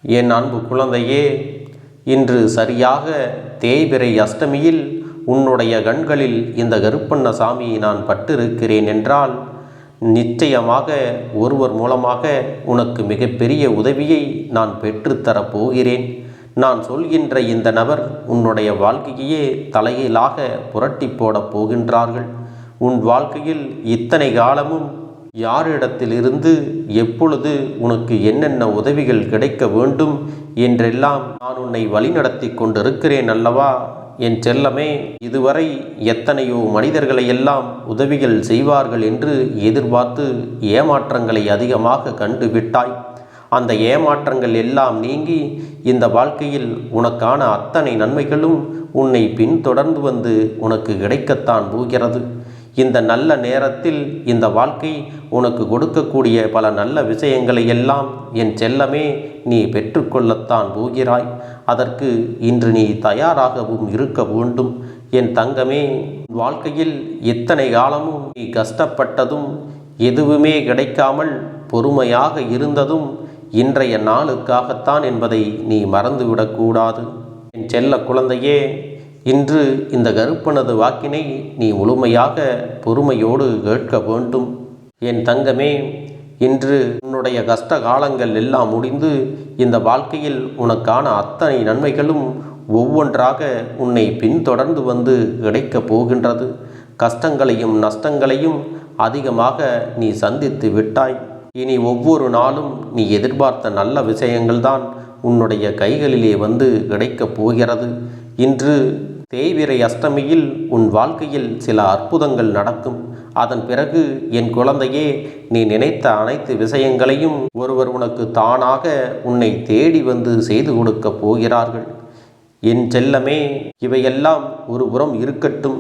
என் அன்பு குழந்தையே, இன்று சரியாக தேய்பிறை அஷ்டமியில் உன்னுடைய கண்களில் இந்த கருப்பண்ணசாமியை நான் பட்டிருக்கிறேன் என்றால் நிச்சயமாக ஒருவர் மூலமாக உனக்கு மிகப்பெரிய உதவியை நான் பெற்றுத்தரப் போகிறேன். நான் சொல்கின்ற இந்த நபர் உன்னுடைய வாழ்க்கையே தலைகீழாக புரட்டி போடப் போகின்றார்கள். உன் வாழ்க்கையில் இத்தனை காலமும் யாரிடத்திலிருந்து எப்பொழுது உனக்கு என்னென்ன உதவிகள் கிடைக்க வேண்டும் என்றெல்லாம் நான் உன்னை வழிநடத்தி கொண்டிருக்கிறேன் அல்லவா என் செல்லமே. இதுவரை எத்தனையோ மனிதர்களை எல்லாம் உதவிகள் செய்வார்கள் என்று எதிர்பார்த்து ஏமாற்றங்களை அதிகமாக கண்டுவிட்டாய். அந்த ஏமாற்றங்கள் எல்லாம் நீங்கி இந்த வாழ்க்கையில் உனக்கான அத்தனை நன்மைகளும் உன்னை பின்தொடர்ந்து வந்து உனக்கு கிடைக்கத்தான் போகிறது. இந்த நல்ல நேரத்தில் இந்த வாழ்க்கை உனக்கு கொடுக்கக்கூடிய பல நல்ல விஷயங்களை எல்லாம் என் செல்லமே நீ பெற்றுக்கொள்ளத்தான் போகிறாய். அதற்கு இன்று நீ தயாராகவும் இருக்க வேண்டும் என் தங்கமே. வாழ்க்கையில் இத்தனை காலமும் நீ கஷ்டப்பட்டதும் எதுவுமே கிடைக்காமல் பொறுமையாக இருந்ததும் இன்றைய நாளுக்காகத்தான் என்பதை நீ மறந்துவிடக்கூடாது என் செல்ல குழந்தையே. இன்று இந்த கருப்பனது வாக்கினை நீ முழுமையாக பொறுமையோடு கேட்க வேண்டும் என் தங்கமே. இன்று உன்னுடைய கஷ்ட காலங்கள் எல்லாம் முடிந்து இந்த வாழ்க்கையில் உனக்கான அத்தனை நன்மைகளும் ஒவ்வொன்றாக உன்னை பின்தொடர்ந்து வந்து கிடைக்கப் போகின்றது. கஷ்டங்களையும் நஷ்டங்களையும் அதிகமாக நீ சந்தித்து விட்டாய். இனி ஒவ்வொரு நாளும் நீ எதிர்பார்த்த நல்ல விஷயங்கள்தான் உன்னுடைய கைகளிலே வந்து கிடைக்கப் போகிறது. இன்று தேய்பிறை அஷ்டமியில் உன் வாழ்க்கையில் சில அற்புதங்கள் நடக்கும். அதன் பிறகு என் குழந்தையே, நீ நினைத்த அனைத்து விஷயங்களையும் ஒருவர் உனக்கு தானாக உன்னை தேடி வந்து செய்து கொடுக்கப் போகிறார்கள் என் செல்லமே. இவையெல்லாம் ஒரு புறம் இருக்கட்டும்.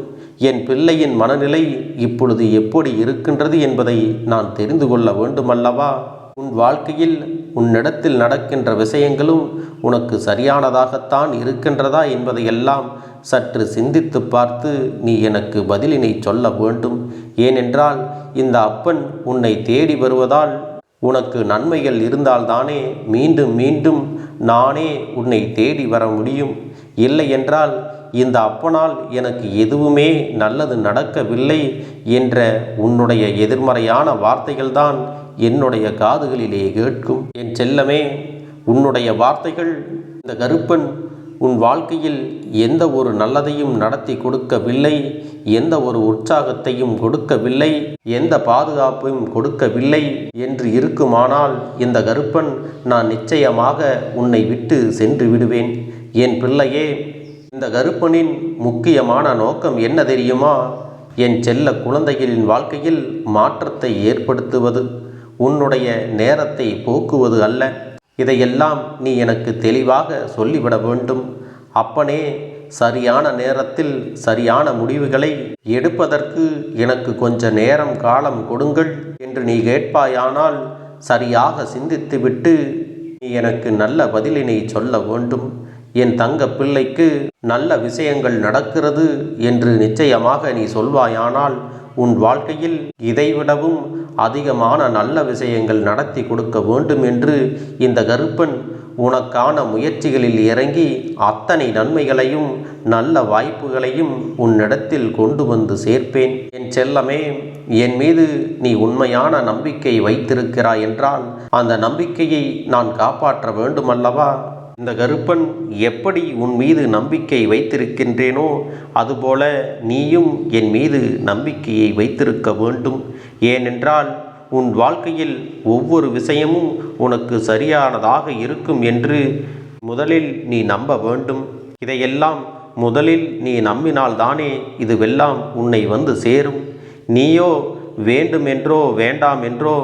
என் பிள்ளையின் மனநிலை இப்பொழுது எப்படி இருக்கின்றது என்பதை நான் தெரிந்து கொள்ள வேண்டுமல்லவா? உன் வாழ்க்கையில் உன்னிடத்தில் நடக்கின்ற விஷயங்களும் உனக்கு சரியானதாகத்தான் இருக்கின்றதா என்பதையெல்லாம் சற்று சிந்தித்து பார்த்து நீ எனக்கு பதிலினை சொல்ல வேண்டும். ஏனென்றால் இந்த அப்பன் உன்னை தேடி வருவதால் உனக்கு நன்மைகள் இருந்தால்தானே மீண்டும் மீண்டும் நானே உன்னை தேடி வர முடியும். இல்லை என்றால் இந்த அப்பனால் எனக்கு எதுவுமே நல்லது நடக்கவில்லை என்ற உன்னுடைய எதிர்மறையான வார்த்தைகள்தான் என்னுடைய காதுகளிலே கேட்கும் என் செல்லமே. உன்னுடைய வார்த்தைகள் இந்த கருப்பன் உன் வாழ்க்கையில் எந்த ஒரு நல்லதையும் நடத்தி கொடுக்கவில்லை, எந்த ஒரு உற்சாகத்தையும் கொடுக்கவில்லை, எந்த பாதுகாப்பையும் கொடுக்கவில்லை என்று இருக்குமானால் இந்த கருப்பன் நான் நிச்சயமாக உன்னை விட்டு சென்று விடுவேன் என் பிள்ளையே. இந்த கருப்பனின் முக்கியமான நோக்கம் என்ன தெரியுமா? என் செல்ல குழந்தைகளின் வாழ்க்கையில் மாற்றத்தை ஏற்படுத்துவது, உன்னுடைய நேரத்தை போக்குவது அல்ல. இதையெல்லாம் நீ எனக்கு தெளிவாக சொல்லிவிட வேண்டும். அப்பனே, சரியான நேரத்தில் சரியான முடிவுகளை எடுப்பதற்கு எனக்கு கொஞ்ச நேரம் காலம் கொடுங்கள் என்று நீ கேட்பாயானால் சரியாக சிந்தித்துவிட்டு நீ எனக்கு நல்ல பதிலினை சொல்ல வேண்டும். என் தங்க பிள்ளைக்கு நல்ல விஷயங்கள் நடக்கிறது என்று நிச்சயமாக நீ சொல்வாயானால் உன் வாழ்க்கையில் இதைவிடவும் அதிகமான நல்ல விஷயங்கள் நடத்தி கொடுக்க வேண்டும் என்று இந்த கருப்பன் உனக்கான முயற்சிகளில் இறங்கி அத்தனை நன்மைகளையும் நல்ல வாய்ப்புகளையும் உன்னிடத்தில் கொண்டு வந்து சேர்ப்பேன் என் செல்லமே. என் மீது நீ உண்மையான நம்பிக்கை வைத்திருக்கிறாய் என்றால் அந்த நம்பிக்கையை நான் காப்பாற்ற வேண்டுமல்லவா? இந்த கருப்பன் எப்படி உன் மீது நம்பிக்கை வைத்திருக்கின்றேனோ அதுபோல நீயும் என் மீது நம்பிக்கையை வைத்திருக்க வேண்டும். ஏனென்றால் உன் வாழ்க்கையில் ஒவ்வொரு விஷயமும் உனக்கு சரியானதாக இருக்கும் என்று முதலில் நீ நம்ப வேண்டும். இதையெல்லாம் முதலில் நீ நம்பினால்தானே இதுவெல்லாம் உன்னை வந்து சேரும். நீயோ வேண்டுமென்றோ வேண்டாம் என்றோ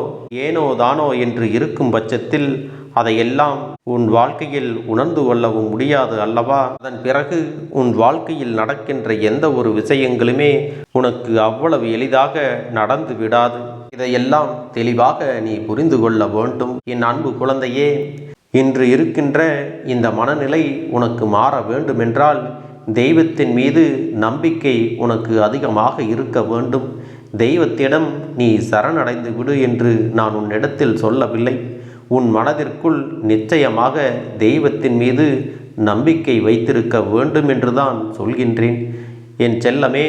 ஏனோ தானோ என்று இருக்கும் பட்சத்தில் அதையெல்லாம் உன் வாழ்க்கையில் உணர்ந்து கொள்ளவும் முடியாது அல்லவா? அதன் பிறகு உன் வாழ்க்கையில் நடக்கின்ற எந்த ஒரு விஷயங்களுமே உனக்கு அவ்வளவு எளிதாக நடந்து விடாது. இதையெல்லாம் தெளிவாக நீ புரிந்து கொள்ள வேண்டும் என் அன்பு குழந்தையே. இன்று இருக்கின்ற இந்த மனநிலை உனக்கு மாற வேண்டுமென்றால் தெய்வத்தின் மீது நம்பிக்கை உனக்கு அதிகமாக இருக்க வேண்டும். தெய்வத்திடம் நீ சரணடைந்து விடு என்று நான் உன்னிடத்தில் சொல்லவில்லை. உன் மனதிற்குள் நிச்சயமாக தெய்வத்தின் மீது நம்பிக்கை வைத்திருக்க வேண்டும் என்றுதான் சொல்கின்றேன். என் செல்லமே,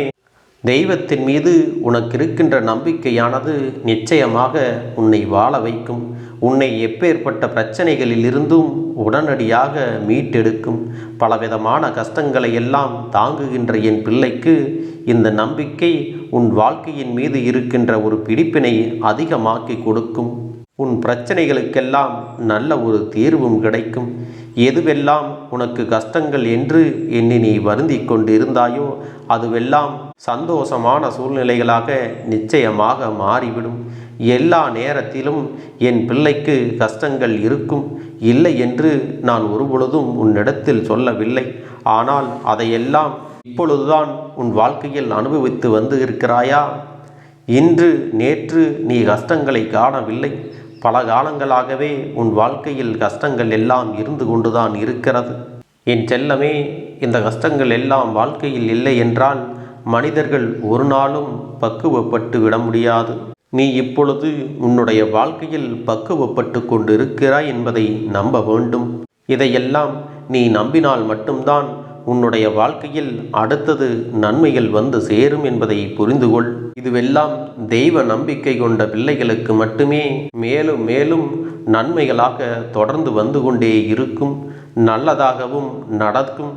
தெய்வத்தின் மீது உனக்கு இருக்கின்ற நம்பிக்கையானது நிச்சயமாக உன்னை வாழ வைக்கும். உன்னை எப்பேற்பட்ட பிரச்சனைகளில் இருந்தும் உடனடியாக மீட்டெடுக்கும். பலவிதமான கஷ்டங்களை எல்லாம் தாங்குகின்ற என் பிள்ளைக்கு இந்த நம்பிக்கை உன் வாழ்க்கையின் மீது இருக்கின்ற ஒரு பிடிப்பினை அதிகமாக்கி கொடுக்கும். உன் பிரச்சனைகளுக்கெல்லாம் நல்ல ஒரு தீர்வும் கிடைக்கும். எதுவெல்லாம் உனக்கு கஷ்டங்கள் என்று எண்ணி நீ வருந்தி கொண்டு இருந்தாயோ அதுவெல்லாம் சந்தோஷமான சூழ்நிலைகளாக நிச்சயமாக மாறிவிடும். எல்லா நேரத்திலும் என் பிள்ளைக்கு கஷ்டங்கள் இருக்கும், இல்லை என்று நான் ஒருபொழுதும் உன்னிடத்தில் சொல்லவில்லை. ஆனால் அதையெல்லாம் இப்பொழுதுதான் உன் வாழ்க்கையில் அனுபவித்து வந்து இருக்கிறாயா? இன்று நேற்று நீ கஷ்டங்களை காணவில்லை. பல காலங்களாகவே உன் வாழ்க்கையில் கஷ்டங்கள் எல்லாம் இருந்து கொண்டுதான் இருக்கிறது. என் செல்லமே, இந்த கஷ்டங்கள் எல்லாம் வாழ்க்கையில் இல்லை என்றால் மனிதர்கள் ஒரு நாளும் பக்குவப்பட்டு விட முடியாது. நீ இப்பொழுது உன்னுடைய வாழ்க்கையில் பக்குவப்பட்டு கொண்டு இருக்கிறாய் என்பதை நம்ப வேண்டும். இதையெல்லாம் நீ நம்பினால் மட்டும்தான் உன்னுடைய வாழ்க்கையில் அடுத்தது நன்மைகள் வந்து சேரும் என்பதை புரிந்துகொள். இதுவெல்லாம் தெய்வ நம்பிக்கை கொண்ட பிள்ளைகளுக்கு மட்டுமே மேலும் மேலும் நன்மைகளாக தொடர்ந்து வந்து கொண்டே இருக்கும், நல்லதாகவும் நடக்கும்.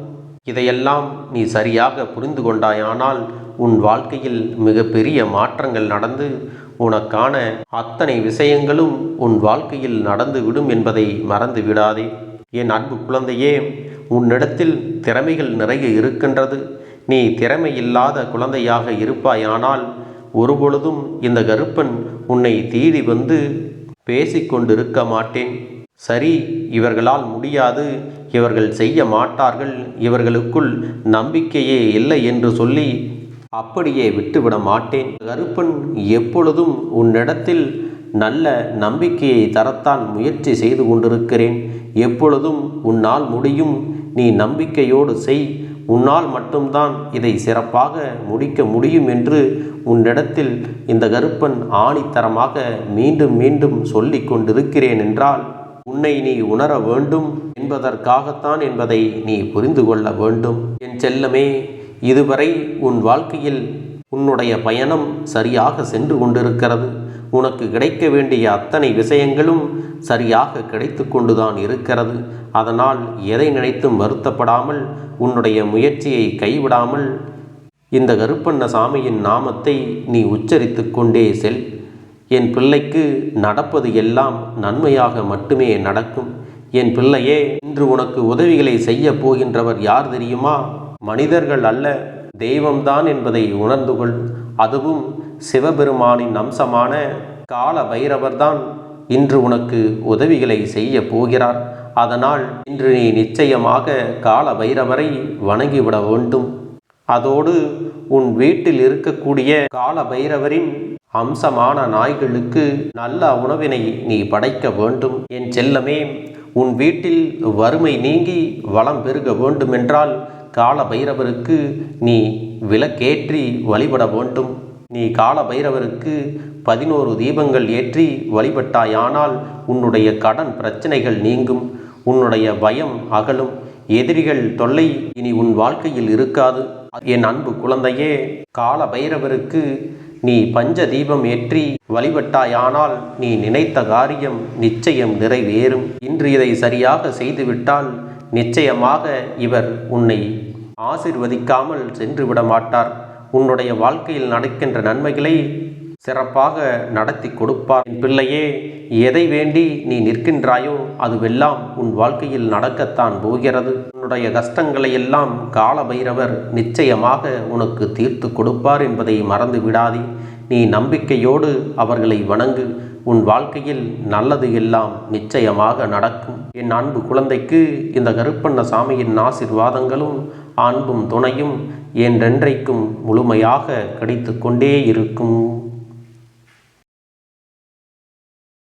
இதையெல்லாம் நீ சரியாக புரிந்து கொண்டாயானால் உன் வாழ்க்கையில் மிகப்பெரிய மாற்றங்கள் நடந்து உனக்கான அத்தனை விஷயங்களும் உன் வாழ்க்கையில் நடந்துவிடும் என்பதை மறந்து விடாதே. என் அன்பு குழந்தையே, உன்னிடத்தில் திறமைகள் நிறைய இருக்கின்றது. நீ திறமையில்லாத குழந்தையாக இருப்பாயானால் ஒருபொழுதும் இந்த கருப்பன் உன்னை தேடி வந்து பேசிக்கொண்டிருக்க மாட்டேன். சரி, இவர்களால் முடியாது, இவர்கள் செய்ய மாட்டார்கள், இவர்களுக்குள் நம்பிக்கையே இல்லை என்று சொல்லி அப்படியே விட்டுவிட மாட்டேன். கருப்பன் எப்பொழுதும் உன்னிடத்தில் நல்ல நம்பிக்கையை தரத்தான் முயற்சி செய்து கொண்டிருக்கிறேன். எப்பொழுதும் உன்னால் முடியும், நீ நம்பிக்கையோடு செய், உன்னால் மட்டும்தான் இதை சிறப்பாக முடிக்க முடியும் என்று உன்னிடத்தில் இந்த கருப்பன் ஆணித்தரமாக மீண்டும் மீண்டும் சொல்லி கொண்டிருக்கிறேன் என்றால் உன்னை நீ உணர வேண்டும் என்பதற்காகத்தான் என்பதை நீ புரிந்து கொள்ள வேண்டும். என் செல்லமே, இதுவரை உன் வாழ்க்கையில் உன்னுடைய பயணம் சரியாக சென்று கொண்டிருக்கிறது. உனக்கு கிடைக்க வேண்டிய அத்தனை விஷயங்களும் சரியாக கிடைத்து கொண்டுதான் இருக்கிறது. அதனால் எதை நினைத்தும் வருத்தப்படாமல் உன்னுடைய முயற்சியை கைவிடாமல் இந்த கருப்பண்ண சாமியின் நாமத்தை நீ உச்சரித்து கொண்டே செல். என் பிள்ளைக்கு நடப்பது எல்லாம் நன்மையாக மட்டுமே நடக்கும். என் பிள்ளையே, இன்று உனக்கு உதவிகளை செய்ய போகின்றவர் யார் தெரியுமா? மனிதர்கள் அல்ல, தெய்வம்தான் என்பதை உணர்ந்து கொள். அதுவும் சிவபெருமானின் அம்சமான கால பைரவர்தான் இன்று உனக்கு உதவிகளை செய்ய போகிறார். அதனால் இன்று நீ நிச்சயமாக கால பைரவரை வணங்கிவிட வேண்டும். அதோடு உன் வீட்டில் இருக்கக்கூடிய கால பைரவரின் அம்சமான நாய்களுக்கு நல்ல உணவினை நீ படைக்க வேண்டும். என் செல்லமே, உன் வீட்டில் வறுமை நீங்கி வளம் பெருக வேண்டுமென்றால் கால பைரவருக்கு நீ விளக்கேற்றி வழிபட வேண்டும். நீ கால பைரவருக்கு 11 தீபங்கள் ஏற்றி வழிபட்டாயானால் உன்னுடைய கடன் பிரச்சனைகள் நீங்கும், உன்னுடைய பயம் அகலும், எதிரிகள் தொல்லை இனி உன் வாழ்க்கையில் இருக்காது. என் அன்பு குழந்தையே, கால பைரவருக்கு நீ பஞ்ச தீபம் ஏற்றி வழிபட்டாயானால் நீ நினைத்த காரியம் நிச்சயம் நிறைவேறும். இன்று இதை சரியாக செய்துவிட்டால் நிச்சயமாக இவர் உன்னை ஆசிர்வதிக்காமல் சென்று விட மாட்டார். உன்னுடைய வாழ்க்கையில் நடக்கின்ற நன்மைகளை சிறப்பாக நடத்தி கொடுப்பார். என் பிள்ளையே, எதை வேண்டி நீ நிற்கின்றாயோ அதுவெல்லாம் உன் வாழ்க்கையில் நடக்கத்தான் போகிறது. உன்னுடைய கஷ்டங்களை எல்லாம் கால பைரவர் நிச்சயமாக உனக்கு தீர்த்து கொடுப்பார் என்பதை மறந்து விடாதே. நீ நம்பிக்கையோடு அவர்களை வணங்கு. உன் வாழ்க்கையில் நல்லது எல்லாம் நிச்சயமாக நடக்கும். என் அன்பு குழந்தைக்கு இந்த கருப்பண்ண சாமியின் ஆசீர்வாதங்களும் அன்பும் துணையும் என்றென்றைக்கும் முழுமையாக கிடைத்து கொண்டே இருக்கும்.